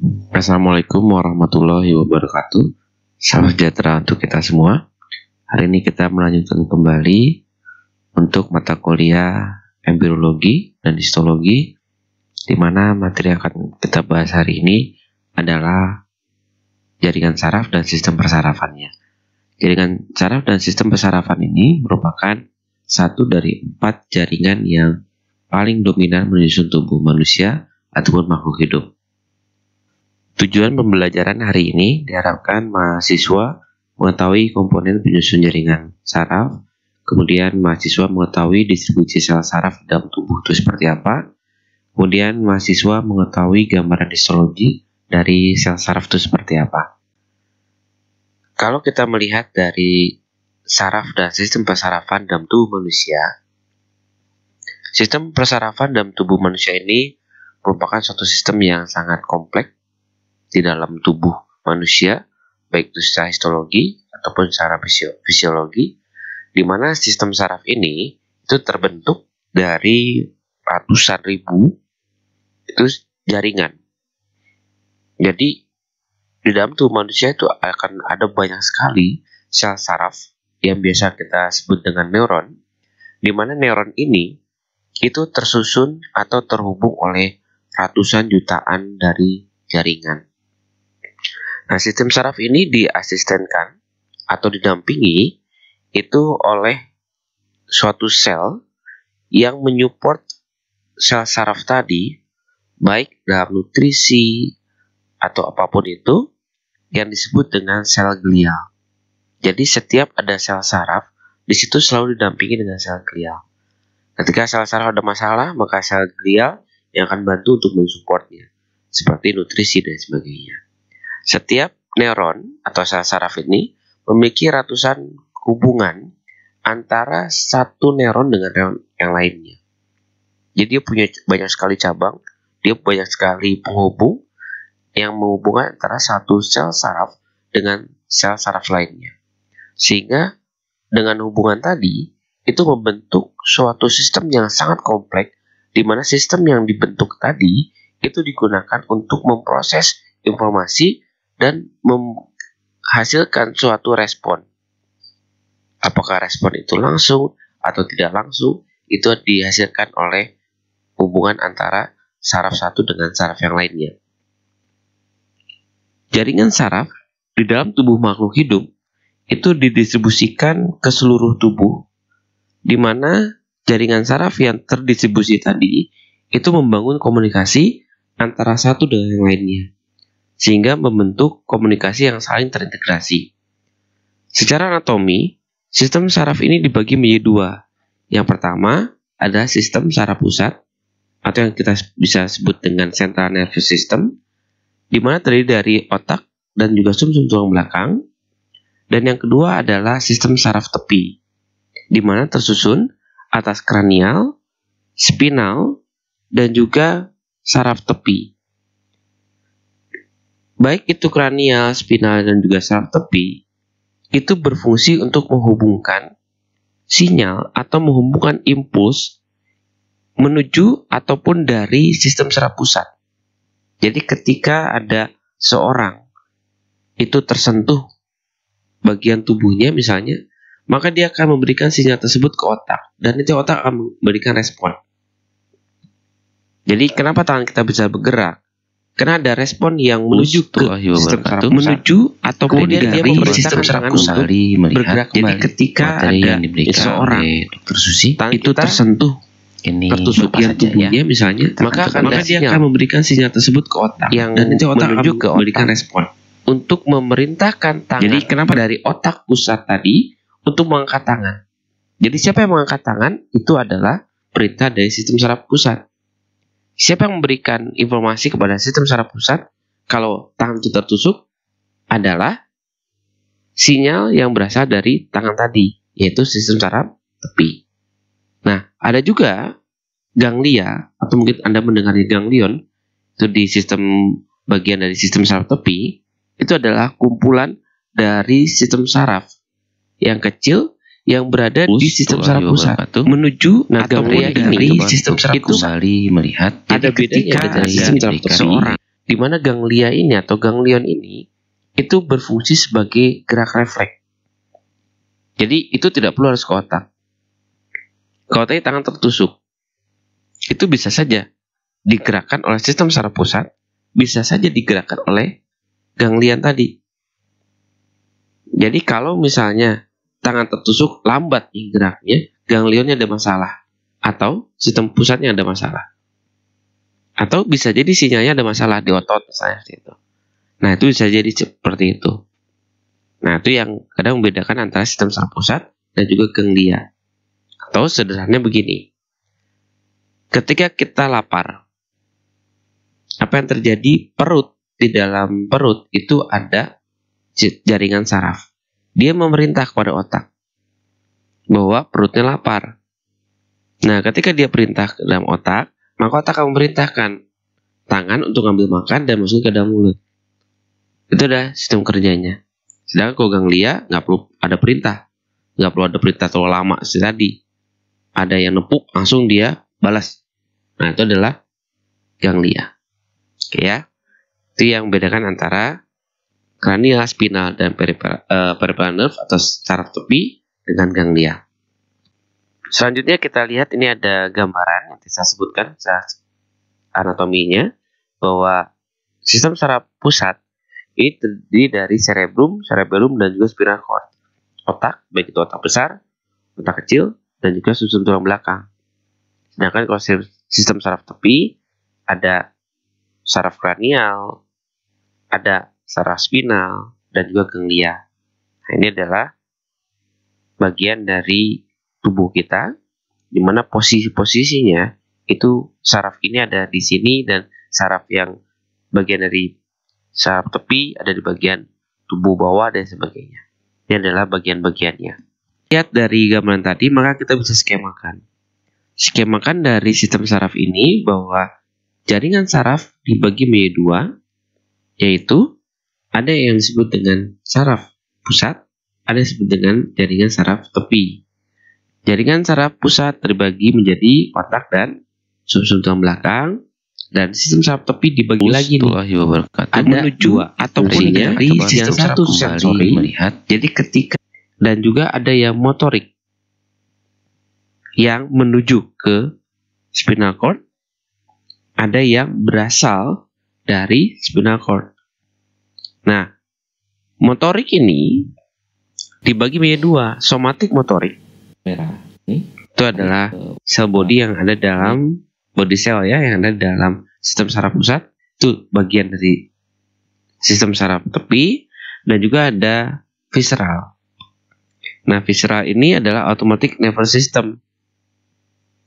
Assalamualaikum warahmatullahi wabarakatuh. Salam sejahtera untuk kita semua. Hari ini kita melanjutkan kembali untuk mata kuliah embriologi dan histologi, di mana materi yang akan kita bahas hari ini adalah jaringan saraf dan sistem persarafannya. Jaringan saraf dan sistem persarafan ini merupakan satu dari 4 jaringan yang paling dominan menyusun tubuh manusia ataupun makhluk hidup. Tujuan pembelajaran hari ini diharapkan mahasiswa mengetahui komponen penyusun jaringan saraf, kemudian mahasiswa mengetahui distribusi sel saraf dalam tubuh itu seperti apa, kemudian mahasiswa mengetahui gambaran histologi dari sel saraf itu seperti apa. Kalau kita melihat dari saraf dan sistem persarafan dalam tubuh manusia, sistem persarafan dalam tubuh manusia ini merupakan suatu sistem yang sangat kompleks di dalam tubuh manusia, baik itu secara histologi ataupun secara fisiologi, di mana sistem saraf ini itu terbentuk dari ratusan ribu itu jaringan. Jadi di dalam tubuh manusia itu akan ada banyak sekali sel saraf yang biasa kita sebut dengan neuron, di mana neuron ini itu tersusun atau terhubung oleh ratusan jutaan dari jaringan. Nah, sistem saraf ini diasistenkan atau didampingi itu oleh suatu sel yang menyupport sel saraf tadi, baik dalam nutrisi atau apapun itu, yang disebut dengan sel glial. Jadi setiap ada sel saraf, di situ selalu didampingi dengan sel glial. Ketika sel saraf ada masalah, maka sel glial yang akan bantu untuk mensupportnya, seperti nutrisi dan sebagainya. Setiap neuron atau sel saraf ini memiliki ratusan hubungan antara satu neuron dengan neuron yang lainnya. Jadi dia punya banyak sekali cabang, dia banyak sekali penghubung yang menghubungkan antara satu sel saraf dengan sel saraf lainnya. Sehingga dengan hubungan tadi, itu membentuk suatu sistem yang sangat kompleks, di mana sistem yang dibentuk tadi itu digunakan untuk memproses informasi dan menghasilkan suatu respon. Apakah respon itu langsung atau tidak langsung, itu dihasilkan oleh hubungan antara saraf satu dengan saraf yang lainnya. Jaringan saraf di dalam tubuh makhluk hidup itu didistribusikan ke seluruh tubuh, di mana jaringan saraf yang terdistribusi tadi itu membangun komunikasi antara satu dengan yang lainnya, sehingga membentuk komunikasi yang saling terintegrasi. Secara anatomi, sistem saraf ini dibagi menjadi 2. Yang pertama adalah sistem saraf pusat, atau yang kita bisa sebut dengan central nervous system, di mana terdiri dari otak dan juga sumsum tulang belakang. Dan yang kedua adalah sistem saraf tepi, di mana tersusun atas kranial, spinal, dan juga saraf tepi. Baik itu kranial, spinal, dan juga saraf tepi, itu berfungsi untuk menghubungkan sinyal atau menghubungkan impuls menuju ataupun dari sistem saraf pusat. Jadi ketika ada seorang itu tersentuh bagian tubuhnya misalnya, maka dia akan memberikan sinyal tersebut ke otak, dan itu otak akan memberikan respon. Jadi kenapa tangan kita bisa bergerak? Karena ada respon yang menuju ke sistem saraf menuju atau kemudian dia memberikan sistem saraf pusat bergerak kembali. Jadi ketika ada seorang Dr. Susi itu tersentuh tertusuk bagian tubuhnya misalnya, maka dia akan memberikan sinyal tersebut ke otak, dan itu otak akan memberikan respon untuk memerintahkan tangan. Jadi kenapa dari otak pusat tadi untuk mengangkat tangan? Jadi siapa yang mengangkat tangan itu adalah perintah dari sistem saraf pusat. Siapa yang memberikan informasi kepada sistem saraf pusat kalau tangan itu tertusuk adalah sinyal yang berasal dari tangan tadi, yaitu sistem saraf tepi. Nah, ada juga ganglia, atau mungkin Anda mendengarnya ganglion, itu di sistem bagian dari sistem saraf tepi, itu adalah kumpulan dari sistem saraf yang kecil yang berada di sistem saraf pusat menuju atau dari sistem saraf pusat. Kembali melihat Ada bedanya dari sistem saraf seorang di mana ganglia ini atau ganglion ini itu berfungsi sebagai gerak refleks. Jadi itu tidak perlu harus ke otak. Kalau tadi tangan tertusuk, itu bisa saja digerakkan oleh sistem saraf pusat, bisa saja digerakkan oleh ganglion tadi. Jadi kalau misalnya tangan tertusuk lambat nih geraknya, ganglionnya ada masalah, atau sistem pusatnya ada masalah, atau bisa jadi sinyalnya ada masalah di otot misalnya itu. Nah itu bisa jadi seperti itu. Nah itu yang kadang membedakan antara sistem saraf pusat dan juga ganglia. Atau sederhananya begini, ketika kita lapar, apa yang terjadi? Di dalam perut itu ada jaringan saraf. Dia memerintah kepada otak bahwa perutnya lapar. Nah ketika dia perintah ke dalam otak, maka otak akan memerintahkan tangan untuk ngambil makan dan masuk ke dalam mulut. Itu adalah sistem kerjanya. Sedangkan kalau ganglia nggak perlu ada perintah, nggak perlu ada perintah terlalu lama seperti tadi. Ada yang nepuk langsung dia balas. Nah itu adalah ganglia. Oke ya, itu yang membedakan antara kranial, spinal, dan peripheral nerve atau saraf tepi dengan ganglia. Selanjutnya kita lihat ini ada gambaran yang saya sebutkan anatominya, bahwa sistem saraf pusat ini terdiri dari cerebrum, dan juga spinal cord. Otak, baik itu otak besar, otak kecil, dan juga susun tulang belakang. Sedangkan kalau sistem saraf tepi, ada saraf kranial, ada saraf spinal, dan juga ganglia. Nah, ini adalah bagian dari tubuh kita, di mana posisinya itu saraf ini ada di sini, dan saraf yang bagian dari saraf tepi ada di bagian tubuh bawah dan sebagainya. Ini adalah bagian-bagiannya. Lihat dari gambaran tadi, maka kita bisa skemakan. Skemakan dari sistem saraf ini bahwa jaringan saraf dibagi menjadi dua, yaitu ada yang disebut dengan saraf pusat, ada yang disebut dengan jaringan saraf tepi. Jaringan saraf pusat terbagi menjadi otak dan susun tulang belakang, dan sistem saraf tepi dibagi lagi nih. Ada dua ataupun dari sistem satu sensori melihat. Jadi ketika dan juga ada yang motorik yang menuju ke spinal cord, ada yang berasal dari spinal cord. Nah, motorik ini dibagi menjadi dua, somatik motorik. Itu adalah sel body yang ada dalam body cell ya, yang ada dalam sistem saraf pusat, itu bagian dari sistem saraf tepi, dan juga ada visceral. Nah, visceral ini adalah automatic nervous system.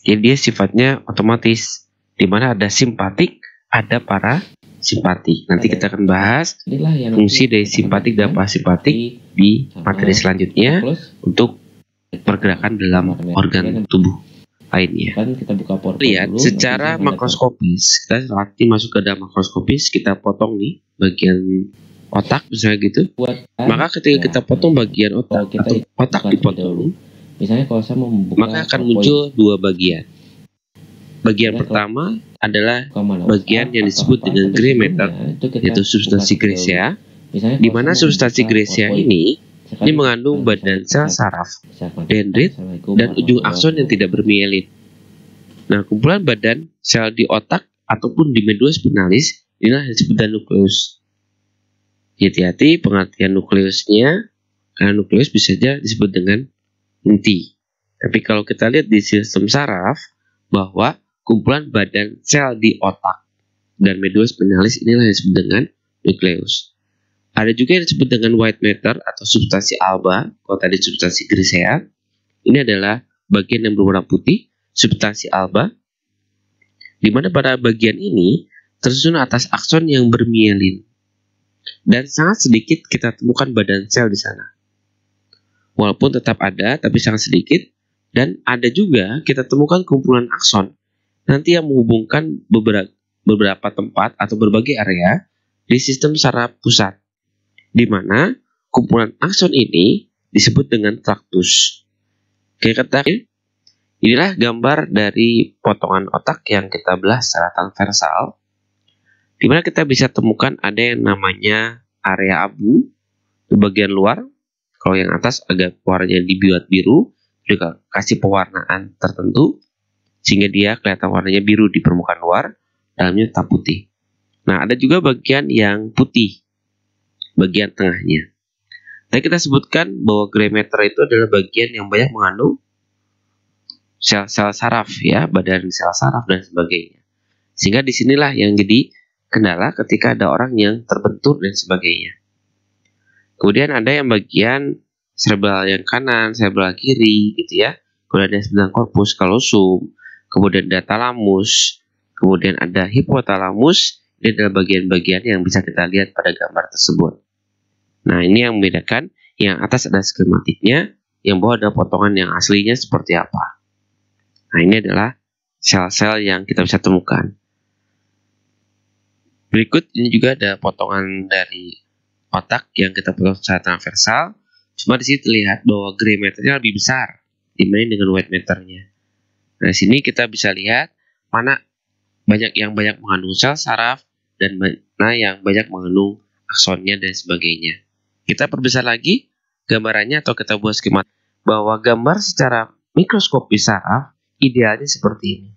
Jadi dia sifatnya otomatis, di mana ada simpatik, ada parasimpatik. Nanti kita akan bahas fungsi dari simpatik dan parasimpatik di materi selanjutnya untuk pergerakan dalam organ tubuh lainnya. Lihat secara makroskopis, kita nanti masuk ke dalam makroskopis, kita potong nih bagian otak misalnya gitu. Maka ketika kita potong bagian otak atau otak dipotong, misalnya kalau saya membuka, maka akan muncul dua bagian. Bagian pertama adalah bagian yang disebut dengan gray matter, yaitu substansi grisea, di mana substansi grisea ini mengandung badan sel saraf, dendrit, dan ujung akson yang tidak bermielin. Nah, kumpulan badan sel di otak ataupun di medula spinalis inilah yang disebut dengan nukleus. Hati-hati pengertian nukleusnya, karena nukleus bisa saja disebut dengan inti. Tapi kalau kita lihat di sistem saraf, bahwa kumpulan badan sel di otak dan medula spinalis inilah yang disebut dengan nukleus. Ada juga yang disebut dengan white matter atau substansi alba. Kalau tadi substansi grisea, ini adalah bagian yang berwarna putih, substansi alba, di mana pada bagian ini tersusun atas akson yang bermielin. Dan sangat sedikit kita temukan badan sel di sana. Walaupun tetap ada, tapi sangat sedikit. Dan ada juga kita temukan kumpulan akson nanti yang menghubungkan beberapa tempat atau berbagai area di sistem saraf pusat, di mana kumpulan akson ini disebut dengan traktus. Oke, inilah gambar dari potongan otak yang kita belah secara transversal. dimana kita bisa temukan ada yang namanya area abu di bagian luar. Kalau yang atas agak warnanya dibuat biru, juga kasih pewarnaan tertentu sehingga dia kelihatan warnanya biru di permukaan luar, dalamnya tetap putih. Nah, ada juga bagian yang putih, bagian tengahnya. Tadi kita sebutkan bahwa gray matter itu adalah bagian yang banyak mengandung sel-sel saraf, ya, badan sel saraf dan sebagainya. Sehingga disinilah yang jadi kendala ketika ada orang yang terbentur dan sebagainya. Kemudian ada yang bagian cerebral yang kanan, cerebral kiri, gitu ya. Kemudian ada sembilan korpus kalosum, kemudian ada talamus, kemudian ada hipotalamus. Ini adalah bagian-bagian yang bisa kita lihat pada gambar tersebut. Nah, ini yang membedakan. Yang atas ada skematiknya, yang bawah ada potongan yang aslinya seperti apa. Nah, ini adalah sel-sel yang kita bisa temukan. Berikut ini juga ada potongan dari otak yang kita potong secara transversal. Cuma di sini terlihat bahwa gray matternya lebih besar dibanding dengan white matternya. Nah, di sini kita bisa lihat mana yang banyak mengandung sel saraf dan mana yang banyak mengandung aksonnya dan sebagainya. Kita perbesar lagi gambarannya atau kita buat skema bahwa gambar secara mikroskopis saraf idealnya seperti ini.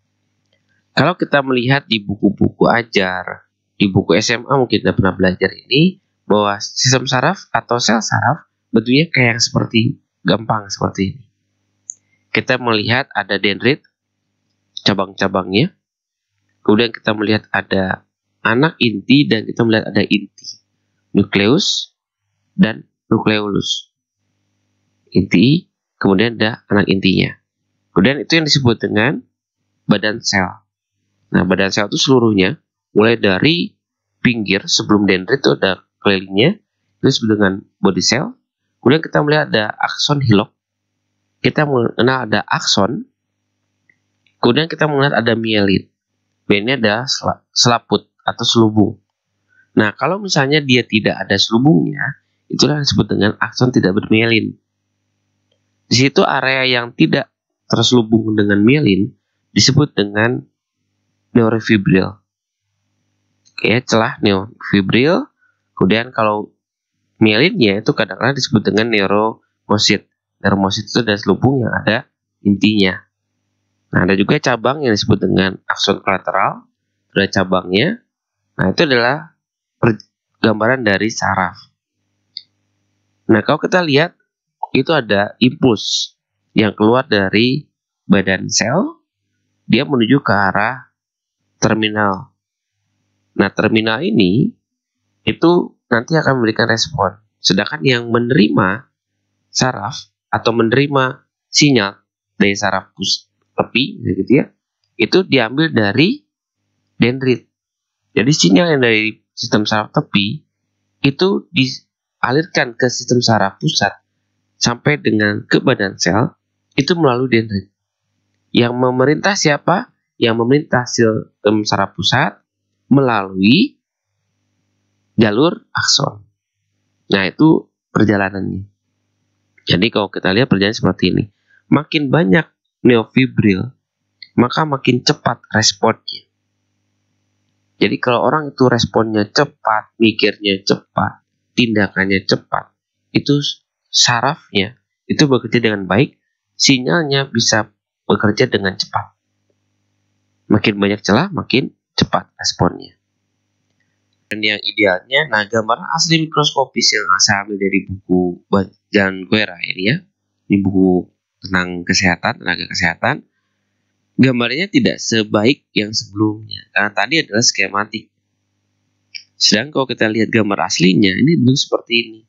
Kalau kita melihat di buku-buku ajar, di buku SMA mungkin kita pernah belajar ini, bahwa sistem saraf atau sel saraf bentuknya kayak yang seperti gampang seperti ini. Kita melihat ada dendrit, cabang-cabangnya. Kemudian kita melihat ada anak inti dan kita melihat ada inti. Nukleus dan nukleolus. Inti, kemudian ada anak intinya. Kemudian itu yang disebut dengan badan sel. Nah, badan sel itu seluruhnya, mulai dari pinggir sebelum dendrit itu ada kelilingnya, itu disebut dengan body cell. Kemudian kita melihat ada akson hilok, kita mengenal ada akson, kemudian kita melihat ada mielin. Ini ada selaput atau selubung. Nah, kalau misalnya dia tidak ada selubungnya, itulah yang disebut dengan akson tidak bermielin. Di situ area yang tidak terselubung dengan mielin disebut dengan neurofibril. Oke, celah neurofibril. Kemudian kalau mielinnya itu kadang-kadang disebut dengan neuromosit. Neuromosit itu ada selubung yang ada intinya. Nah, ada juga cabang yang disebut dengan akson kolateral. Ada cabangnya. Nah, itu adalah gambaran dari saraf. Nah, kalau kita lihat, itu ada impuls yang keluar dari badan sel. Dia menuju ke arah terminal. Nah, terminal ini itu nanti akan memberikan respon. Sedangkan yang menerima saraf atau menerima sinyal dari saraf tepi, gitu ya, itu diambil dari dendrit. Jadi sinyal yang dari sistem saraf tepi itu dialirkan ke sistem saraf pusat sampai dengan ke badan sel itu melalui dendrit. Yang memerintah siapa? Yang memerintah sistem saraf pusat melalui jalur akson. Nah, itu perjalanannya. Jadi kalau kita lihat perjalanan seperti ini, makin banyak neofibril, maka makin cepat responnya. Jadi kalau orang itu responnya cepat, mikirnya cepat, tindakannya cepat, itu sarafnya itu bekerja dengan baik, sinyalnya bisa bekerja dengan cepat. Makin banyak celah, makin cepat responnya. Dan yang idealnya, nah gambaran asli mikroskopis yang saya ambil dari buku Jan Guerra ini ya, ini buku tentang kesehatan, tenaga kesehatan, gambarnya tidak sebaik yang sebelumnya, karena tadi adalah skematik. Sedang kalau kita lihat gambar aslinya, ini bentuk seperti ini.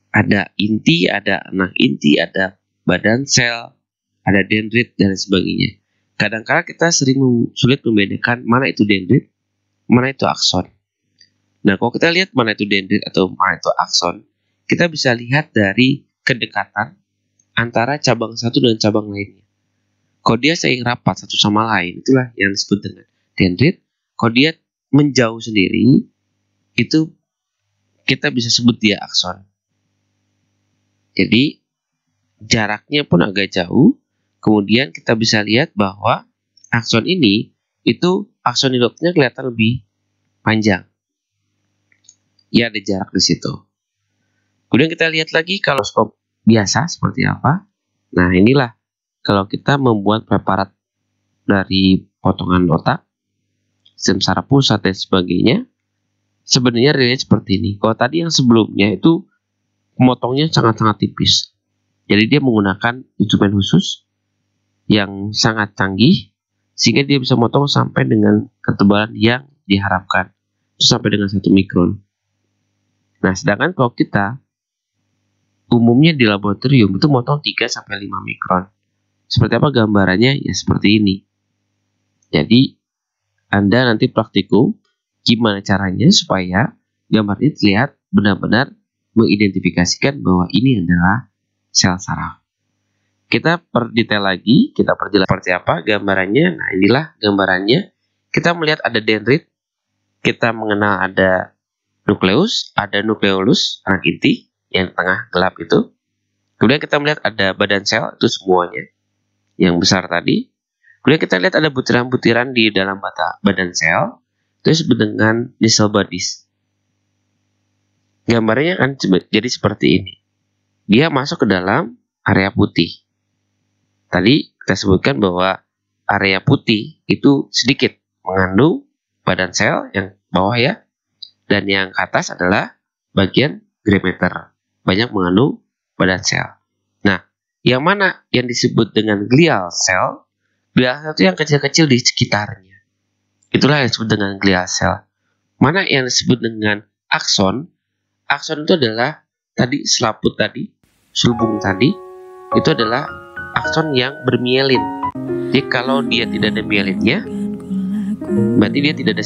Ada inti, ada anak inti, ada badan sel, ada dendrit, dan sebagainya. Kadang-kadang kita sering sulit membedakan mana itu dendrit, mana itu akson. Nah, kalau kita lihat mana itu dendrit atau mana itu akson, kita bisa lihat dari kedekatan antara cabang satu dan cabang lainnya. Kalau dia seiring rapat satu sama lain, itulah yang disebut dengan dendrit. Kalau dia menjauh sendiri, itu kita bisa sebut dia akson. Jadi, jaraknya pun agak jauh. Kemudian kita bisa lihat bahwa akson ini, itu akson hiloknya kelihatan lebih panjang. Ya, ada jarak di situ. Kemudian kita lihat lagi kalau skop biasa seperti apa. Nah, inilah kalau kita membuat preparat dari potongan otak, sistem saraf pusat dan sebagainya, sebenarnya realnya seperti ini. Kalau tadi yang sebelumnya itu memotongnya sangat-sangat tipis. Jadi dia menggunakan instrumen khusus yang sangat canggih sehingga dia bisa memotong sampai dengan ketebalan yang diharapkan, itu sampai dengan 1 mikron. Nah, sedangkan kalau kita umumnya di laboratorium itu motong 3-5 mikron. Seperti apa gambarannya? Ya seperti ini. Jadi Anda nanti praktikum gimana caranya supaya gambar ini terlihat benar-benar mengidentifikasikan bahwa ini adalah sel saraf. Kita perdetail lagi, kita perjelas seperti apa gambarannya. Nah, inilah gambarannya. Kita melihat ada dendrit, kita mengenal ada nukleus, ada nukleolus, anak inti yang tengah gelap itu. Kemudian kita melihat ada badan sel, itu semuanya yang besar tadi. Kemudian kita lihat ada butiran-butiran di dalam badan sel, itu disebut dengan cell bodies. Gambarnya kan jadi seperti ini. Dia masuk ke dalam area putih. Tadi kita sebutkan bahwa area putih itu sedikit mengandung badan sel yang bawah ya, dan yang atas adalah bagian gray matter, banyak mengandung badan sel. Nah, yang mana yang disebut dengan glial cell? Glial cell itu yang kecil-kecil di sekitarnya. Itulah yang disebut dengan glial cell. Mana yang disebut dengan akson? Akson itu adalah tadi selaput tadi, selubung tadi, itu adalah akson yang bermielin. Jadi kalau dia tidak ada mielinnya, berarti dia tidak ada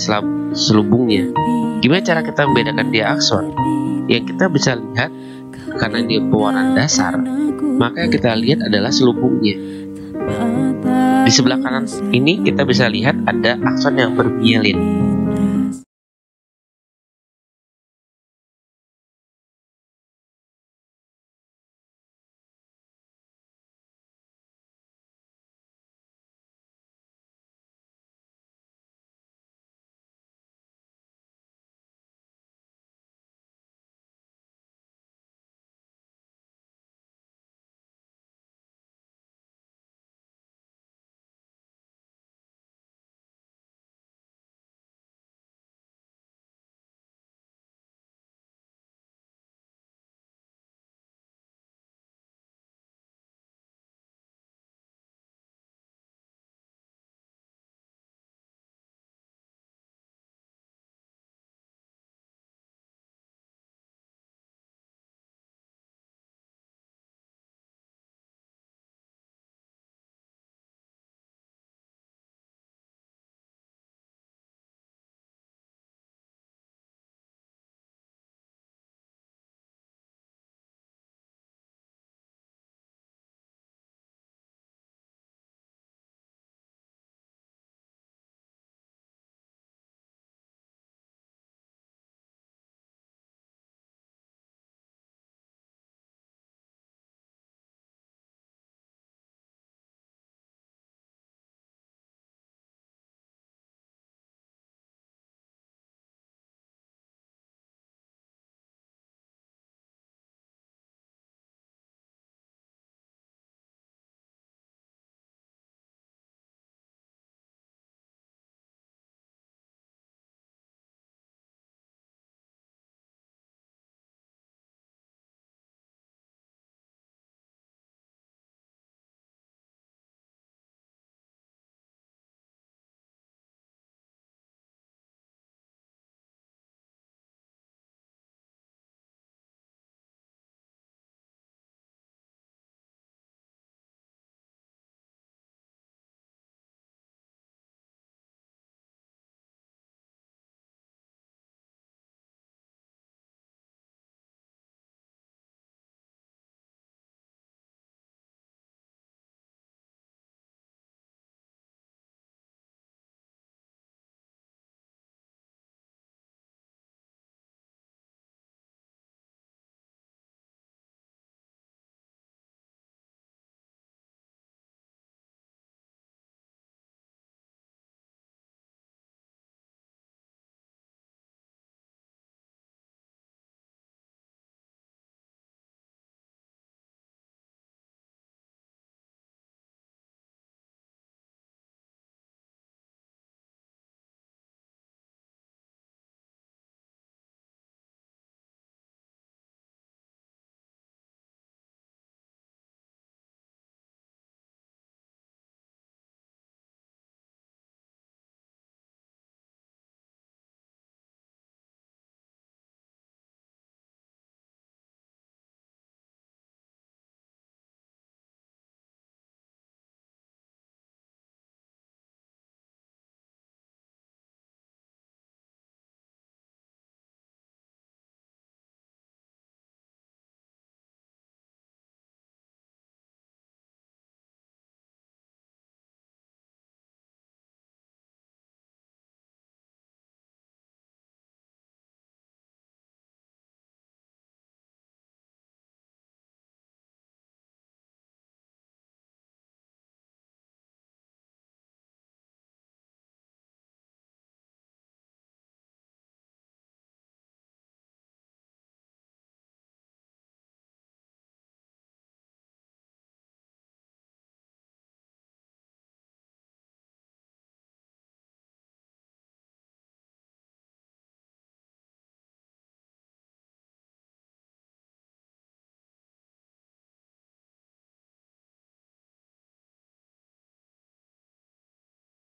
selubungnya. Gimana cara kita membedakan dia akson? Ya kita bisa lihat karena dia pewarna dasar, maka yang kita lihat adalah selubungnya. Di sebelah kanan ini kita bisa lihat ada akson yang bermielin.